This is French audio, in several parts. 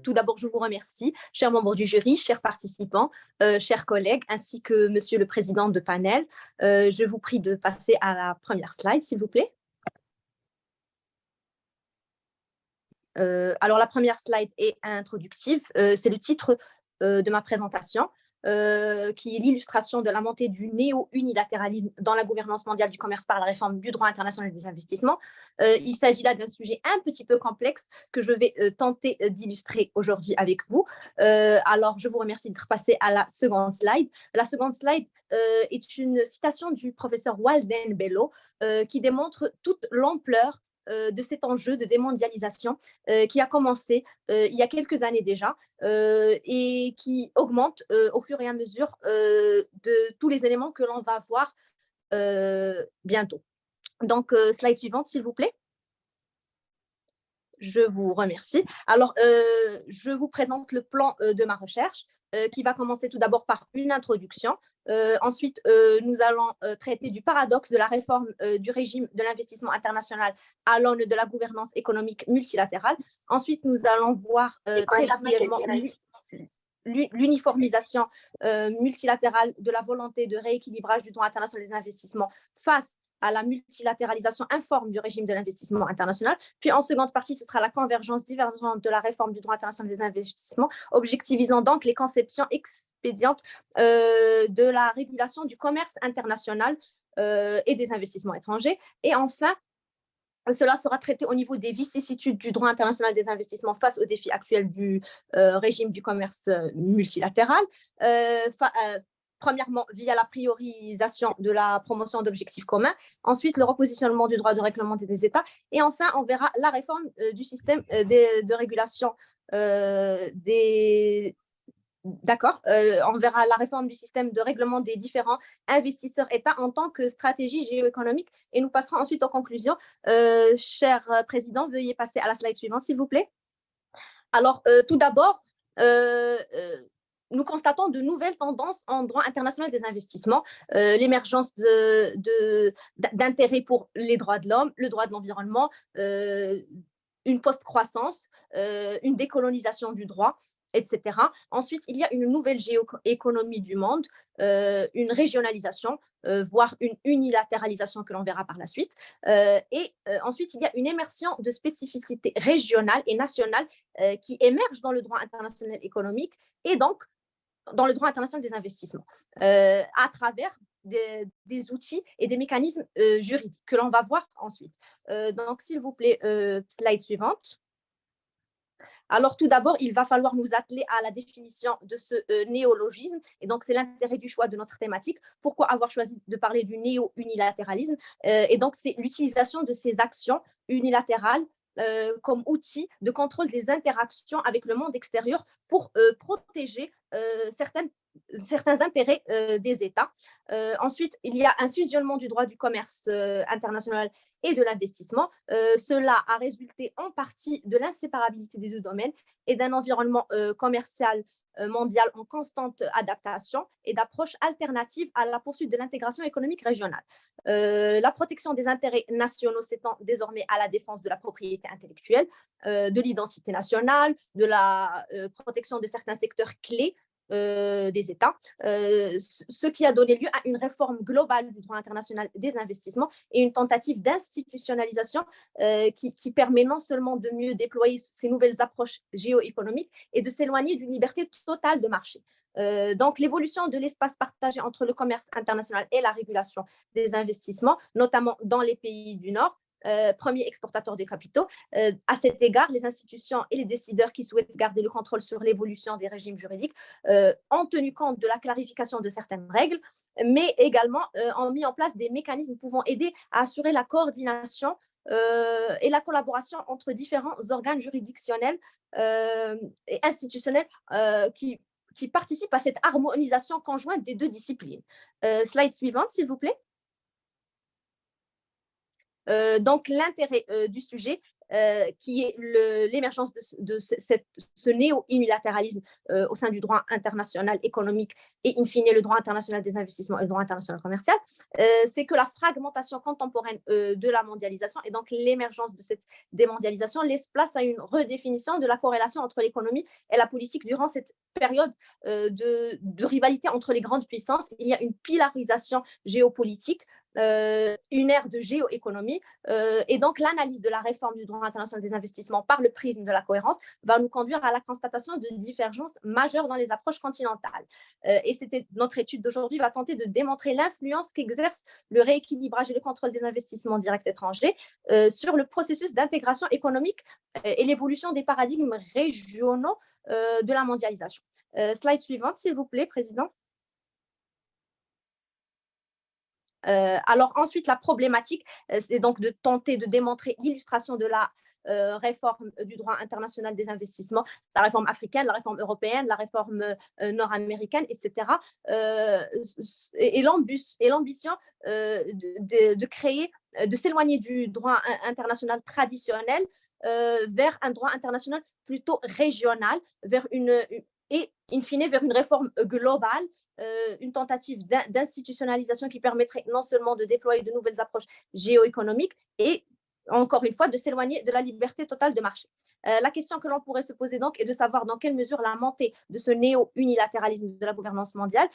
tout d'abord, je vous remercie, chers membres du jury, chers participants, chers collègues, ainsi que Monsieur le Président de panel. Je vous prie de passer à la première slide, s'il vous plaît. Alors, la première slide est introductive. C'est le titre de ma présentation, qui est l'illustration de la montée du néo-unilatéralisme dans la gouvernance mondiale du commerce par la réforme du droit international des investissements. Il s'agit là d'un sujet un petit peu complexe que je vais tenter d'illustrer aujourd'hui avec vous. Alors, je vous remercie d'être passé à la seconde slide. La seconde slide est une citation du professeur Walden Bello qui démontre toute l'ampleur de cet enjeu de démondialisation qui a commencé il y a quelques années déjà et qui augmente au fur et à mesure de tous les éléments que l'on va voir bientôt. Donc, slide suivante, s'il vous plaît. Je vous remercie. Alors, je vous présente le plan de ma recherche qui va commencer tout d'abord par une introduction. Ensuite, nous allons traiter du paradoxe de la réforme du régime de l'investissement international à l'aune de la gouvernance économique multilatérale. Ensuite, nous allons voir très brièvement l'uniformisation multilatérale de la volonté de rééquilibrage du droit international des investissements face à la multilatéralisation informe du régime de l'investissement international. Puis en seconde partie, ce sera la convergence divergente de la réforme du droit international des investissements, objectivisant donc les conceptions expédientes de la régulation du commerce international et des investissements étrangers. Et enfin, cela sera traité au niveau des vicissitudes du droit international des investissements face aux défis actuels du régime du commerce multilatéral. Premièrement, via la priorisation de la promotion d'objectifs communs. Ensuite, le repositionnement du droit de règlement des États. Et enfin, on verra la réforme du système de régulation des... D'accord, on verra la réforme du système de règlement des différents investisseurs États en tant que stratégie géoéconomique. Et nous passerons ensuite aux conclusions. Cher Président, veuillez passer à la slide suivante, s'il vous plaît. Alors, tout d'abord, nous constatons de nouvelles tendances en droit international des investissements, l'émergence d'intérêt pour les droits de l'homme, le droit de l'environnement, une post-croissance, une décolonisation du droit, etc. Ensuite, il y a une nouvelle géoéconomie du monde, une régionalisation, voire une unilatéralisation que l'on verra par la suite. Ensuite, il y a une immersion de spécificités régionales et nationales qui émergent dans le droit international économique et donc dans le droit international des investissements, à travers des outils et des mécanismes juridiques que l'on va voir ensuite. Donc, s'il vous plaît, slide suivante. Alors, tout d'abord, il va falloir nous atteler à la définition de ce néologisme. Et donc, c'est l'intérêt du choix de notre thématique. Pourquoi avoir choisi de parler du néo-unilatéralisme Et donc, c'est l'utilisation de ces actions unilatérales comme outil de contrôle des interactions avec le monde extérieur pour protéger certains intérêts des États. Ensuite, il y a un fusionnement du droit du commerce international et de l'investissement. Cela a résulté en partie de l'inséparabilité des deux domaines et d'un environnement commercial mondial en constante adaptation et d'approche alternative à la poursuite de l'intégration économique régionale. La protection des intérêts nationaux s'étend désormais à la défense de la propriété intellectuelle, de l'identité nationale, de la protection de certains secteurs clés des États, ce qui a donné lieu à une réforme globale du droit international des investissements et une tentative d'institutionnalisation qui permet non seulement de mieux déployer ces nouvelles approches géoéconomiques et de s'éloigner d'une liberté totale de marché. Donc, l'évolution de l'espace partagé entre le commerce international et la régulation des investissements, notamment dans les pays du Nord, premier exportateur de capitaux. À cet égard, les institutions et les décideurs qui souhaitent garder le contrôle sur l'évolution des régimes juridiques ont tenu compte de la clarification de certaines règles, mais également ont mis en place des mécanismes pouvant aider à assurer la coordination et la collaboration entre différents organes juridictionnels et institutionnels qui participent à cette harmonisation conjointe des deux disciplines. Slide suivante, s'il vous plaît. Donc, l'intérêt du sujet qui est l'émergence de ce néo-unilatéralisme au sein du droit international économique et, in fine, le droit international des investissements et le droit international commercial, c'est que la fragmentation contemporaine de la mondialisation et donc l'émergence de cette démondialisation laisse place à une redéfinition de la corrélation entre l'économie et la politique durant cette période de rivalité entre les grandes puissances. Il y a une pilarisation géopolitique, une ère de géoéconomie, et donc l'analyse de la réforme du droit international des investissements par le prisme de la cohérence va nous conduire à la constatation de divergences majeures dans les approches continentales. Et notre étude d'aujourd'hui va tenter de démontrer l'influence qu'exerce le rééquilibrage et le contrôle des investissements directs étrangers sur le processus d'intégration économique et l'évolution des paradigmes régionaux de la mondialisation. Slide suivante, s'il vous plaît, Président. Alors ensuite, la problématique, c'est donc de tenter de démontrer l'illustration de la réforme du droit international des investissements, la réforme africaine, la réforme européenne, la réforme nord-américaine, etc. Et l'ambition de créer, de s'éloigner du droit international traditionnel vers un droit international plutôt régional, et in fine vers une réforme globale, une tentative d'institutionnalisation qui permettrait non seulement de déployer de nouvelles approches géoéconomiques et encore une fois, de s'éloigner de la liberté totale de marché. La question que l'on pourrait se poser donc est de savoir dans quelle mesure la montée de ce néo-unilatéralisme de la gouvernance mondiale,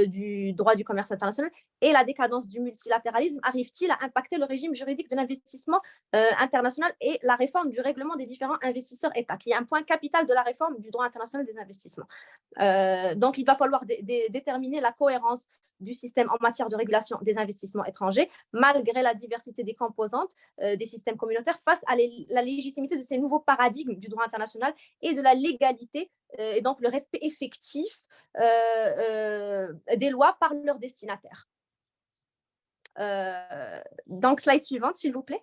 du droit du commerce international et la décadence du multilatéralisme arrivent-ils à impacter le régime juridique de l'investissement international et la réforme du règlement des différents investisseurs États, qui est un point capital de la réforme du droit international des investissements. Donc, il va falloir déterminer la cohérence du système en matière de régulation des investissements étrangers, malgré la diversité des composantes des systèmes communautaires, face à la légitimité de ces nouveaux paradigmes du droit international et de la légalité et donc le respect effectif des lois par leurs destinataires. Donc, slide suivante, s'il vous plaît.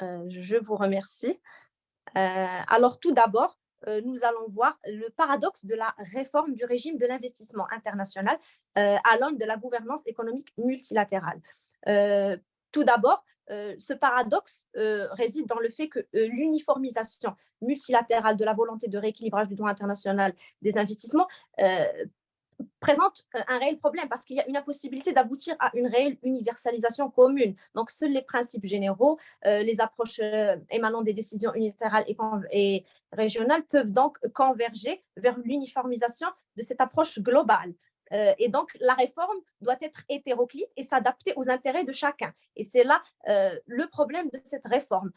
Je vous remercie. Alors, tout d'abord, nous allons voir le paradoxe de la réforme du régime de l'investissement international à l'aune de la gouvernance économique multilatérale. Tout d'abord, ce paradoxe réside dans le fait que l'uniformisation multilatérale de la volonté de rééquilibrage du droit international des investissements présente un réel problème parce qu'il y a une impossibilité d'aboutir à une réelle universalisation commune. Donc, seuls les principes généraux, les approches émanant des décisions unilatérales et régionales peuvent donc converger vers l'uniformisation de cette approche globale. Et donc, la réforme doit être hétéroclite et s'adapter aux intérêts de chacun. Et c'est là le problème de cette réforme.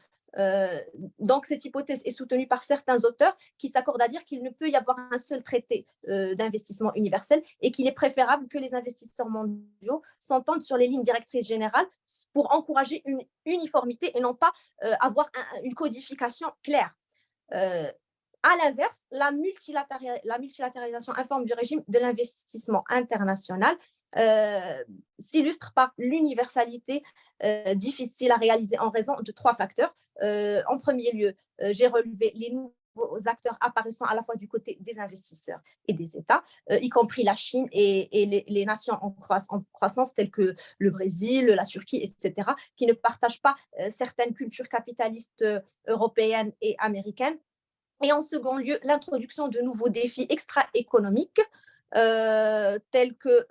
Donc, cette hypothèse est soutenue par certains auteurs qui s'accordent à dire qu'il ne peut y avoir un seul traité d'investissement universel et qu'il est préférable que les investisseurs mondiaux s'entendent sur les lignes directrices générales pour encourager une uniformité et non pas avoir une codification claire. À l'inverse, la multilatéralisation informe du régime de l'investissement international s'illustre par l'universalité difficile à réaliser en raison de trois facteurs. En premier lieu, j'ai relevé les nouveaux acteurs apparaissant à la fois du côté des investisseurs et des États, y compris la Chine et les nations en croissance telles que le Brésil, la Turquie, etc., qui ne partagent pas certaines cultures capitalistes européennes et américaines. Et en second lieu, l'introduction de nouveaux défis extra-économiques, tels que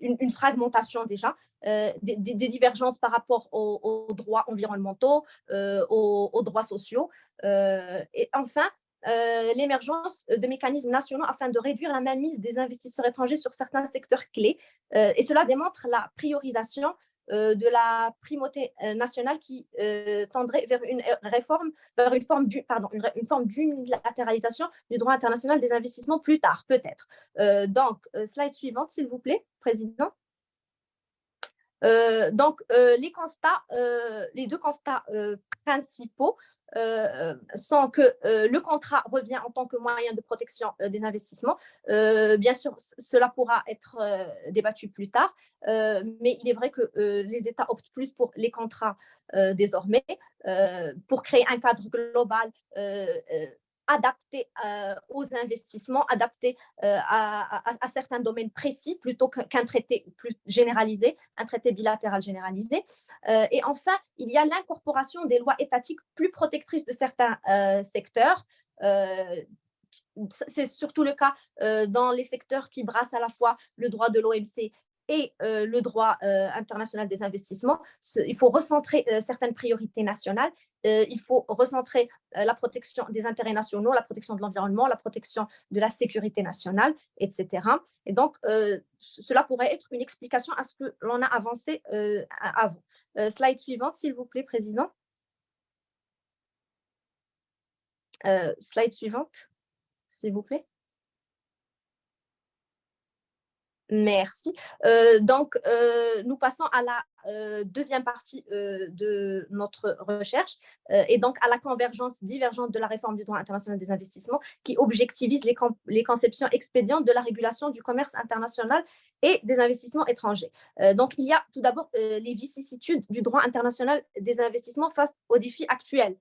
une fragmentation déjà, des divergences par rapport aux droits environnementaux, aux droits sociaux, et enfin, l'émergence de mécanismes nationaux afin de réduire la mainmise des investisseurs étrangers sur certains secteurs clés. Et cela démontre la priorisation de la primauté nationale qui tendrait vers une réforme, vers une forme d'unilatéralisation du droit international des investissements plus tard, peut-être. Donc, slide suivante, s'il vous plaît, Président. Donc, les deux constats principaux sont que le contrat revient en tant que moyen de protection des investissements. Bien sûr, cela pourra être débattu plus tard, mais il est vrai que les États optent plus pour les contrats désormais pour créer un cadre global adapté aux investissements, adapté à certains domaines précis plutôt qu'un traité plus généralisé, un traité bilatéral généralisé. Et enfin, il y a l'incorporation des lois étatiques plus protectrices de certains secteurs. C'est surtout le cas dans les secteurs qui brassent à la fois le droit de l'OMC et le droit international des investissements. Il faut recentrer certaines priorités nationales. Il faut recentrer la protection des intérêts nationaux, la protection de l'environnement, la protection de la sécurité nationale, etc. Et donc, cela pourrait être une explication à ce que l'on a avancé avant. Slide suivante, s'il vous plaît, Président. Slide suivante, s'il vous plaît. Merci. Donc, nous passons à la deuxième partie de notre recherche et donc à la convergence divergente de la réforme du droit international des investissements qui objectivise les conceptions expédientes de la régulation du commerce international et des investissements étrangers. Donc, il y a tout d'abord les vicissitudes du droit international des investissements face aux défis actuels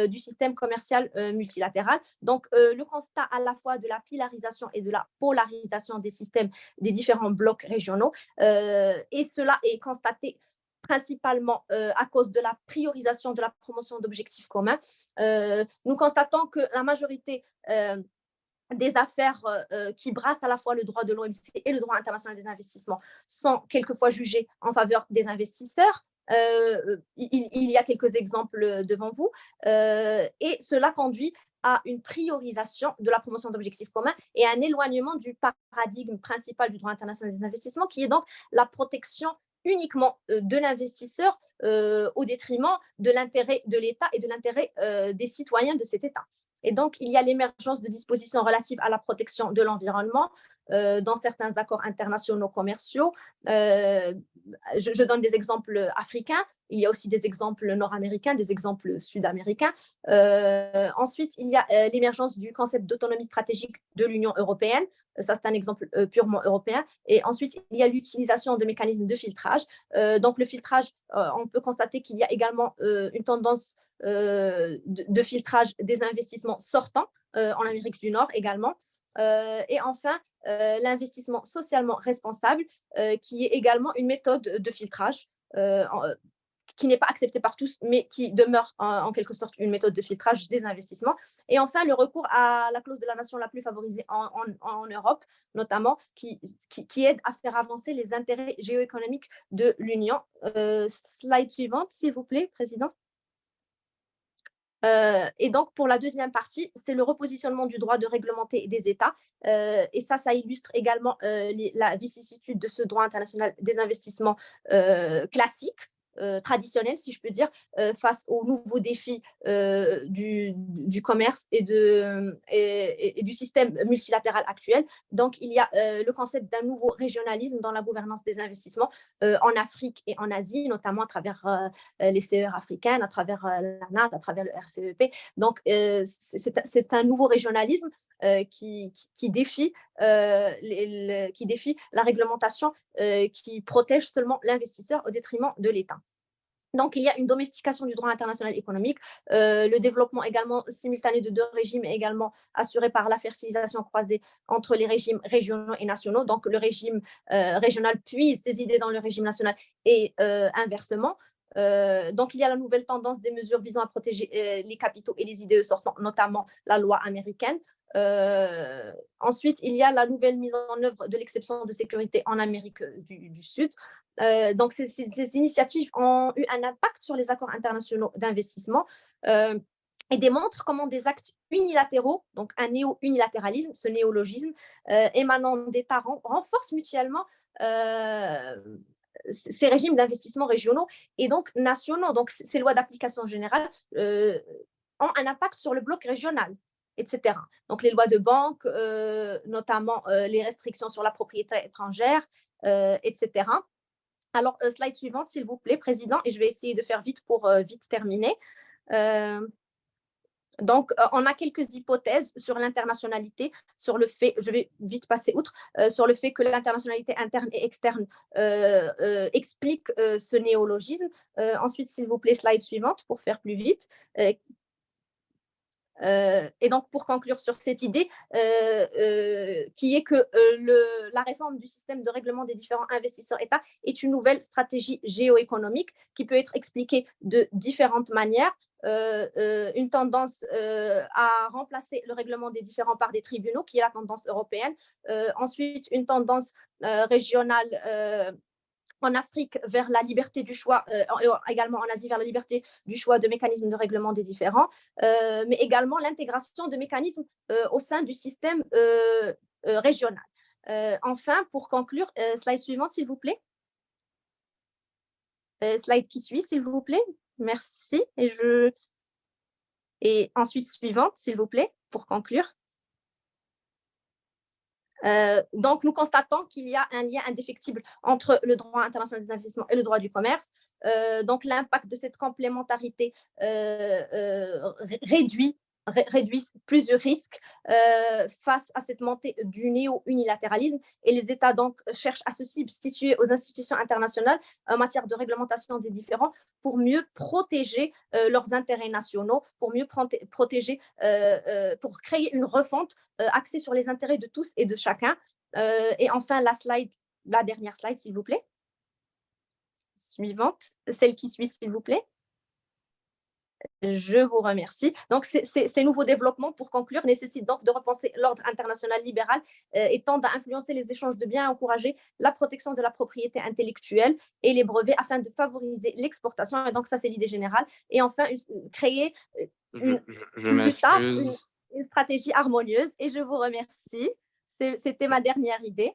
du système commercial multilatéral. Donc, le constat à la fois de la pilarisation et de la polarisation des systèmes des différents blocs régionaux. Et cela est constaté principalement à cause de la priorisation de la promotion d'objectifs communs. Nous constatons que la majorité des affaires qui brassent à la fois le droit de l'OMC et le droit international des investissements sont quelquefois jugées en faveur des investisseurs. Il y a quelques exemples devant vous. Et cela conduit à une priorisation de la promotion d'objectifs communs et à un éloignement du paradigme principal du droit international des investissements, qui est donc la protection uniquement de l'investisseur au détriment de l'intérêt de l'État et de l'intérêt des citoyens de cet État. Et donc, il y a l'émergence de dispositions relatives à la protection de l'environnement dans certains accords internationaux commerciaux. Je donne des exemples africains. Il y a aussi des exemples nord-américains, des exemples sud-américains. Ensuite, il y a l'émergence du concept d'autonomie stratégique de l'Union européenne. Ça, c'est un exemple purement européen. Et ensuite, il y a l'utilisation de mécanismes de filtrage. Donc, le filtrage, on peut constater qu'il y a également une tendance de filtrage des investissements sortants en Amérique du Nord également. Et enfin, l'investissement socialement responsable, qui est également une méthode de filtrage qui n'est pas acceptée par tous, mais qui demeure en quelque sorte une méthode de filtrage des investissements. Et enfin, le recours à la clause de la nation la plus favorisée en Europe, notamment, qui aide à faire avancer les intérêts géoéconomiques de l'Union. Slide suivante, s'il vous plaît, Président. Et donc, pour la deuxième partie, c'est le repositionnement du droit de réglementer des États. Et ça illustre également la vicissitude de ce droit international des investissements classique, traditionnel, si je peux dire, face aux nouveaux défis du commerce et du système multilatéral actuel. Donc, il y a le concept d'un nouveau régionalisme dans la gouvernance des investissements en Afrique et en Asie, notamment à travers les CER africaines, à travers la NAT, à travers le RCEP. Donc, c'est un nouveau régionalisme qui défie la réglementation qui protège seulement l'investisseur au détriment de l'État. Donc, il y a une domestication du droit international économique, le développement également simultané de deux régimes est également assuré par la fertilisation croisée entre les régimes régionaux et nationaux. Donc, le régime régional puise ses idées dans le régime national et inversement. Donc, il y a la nouvelle tendance des mesures visant à protéger les capitaux et les idées sortants, notamment la loi américaine. Ensuite, il y a la nouvelle mise en œuvre de l'exception de sécurité en Amérique du Sud. Donc, ces initiatives ont eu un impact sur les accords internationaux d'investissement et démontrent comment des actes unilatéraux, donc un néo-unilatéralisme, ce néologisme, émanant d'États renforcent mutuellement ces régimes d'investissement régionaux et donc nationaux. Donc, ces lois d'application générale ont un impact sur le bloc régional, etc. Donc, les lois de banque, notamment les restrictions sur la propriété étrangère, etc. Alors, slide suivante, s'il vous plaît, Président, et je vais essayer de faire vite pour vite terminer. Donc, on a quelques hypothèses sur l'internationalité, sur le fait, je vais vite passer outre, sur le fait que l'internationalité interne et externe explique ce néologisme. Ensuite, s'il vous plaît, slide suivante pour faire plus vite. Et donc, pour conclure sur cette idée, qui est que la réforme du système de règlement des différents investisseurs États est une nouvelle stratégie géoéconomique qui peut être expliquée de différentes manières. Une tendance à remplacer le règlement des différends par des tribunaux, qui est la tendance européenne. Ensuite, une tendance régionale en Afrique vers la liberté du choix, également en Asie vers la liberté du choix de mécanismes de règlement des différends, mais également l'intégration de mécanismes au sein du système régional. Enfin, pour conclure, slide suivante, s'il vous plaît. Slide qui suit, s'il vous plaît. Merci. Et ensuite, suivante, s'il vous plaît, pour conclure. Donc, nous constatons qu'il y a un lien indéfectible entre le droit international des investissements et le droit du commerce. Donc, l'impact de cette complémentarité réduit plusieurs risques face à cette montée du néo-unilatéralisme, et les États donc cherchent à se substituer aux institutions internationales en matière de réglementation des différends pour mieux protéger leurs intérêts nationaux, pour mieux protéger, pour créer une refonte axée sur les intérêts de tous et de chacun. Et enfin, la dernière slide, s'il vous plaît. Suivante, celle qui suit, s'il vous plaît. Je vous remercie. Donc, ces nouveaux développements, pour conclure, nécessitent donc de repenser l'ordre international libéral et tendent à influencer les échanges de biens et encourager la protection de la propriété intellectuelle et les brevets afin de favoriser l'exportation. Et donc, ça, c'est l'idée générale. Et enfin, créer plus tard une stratégie harmonieuse. Et je vous remercie. C'était ma dernière idée.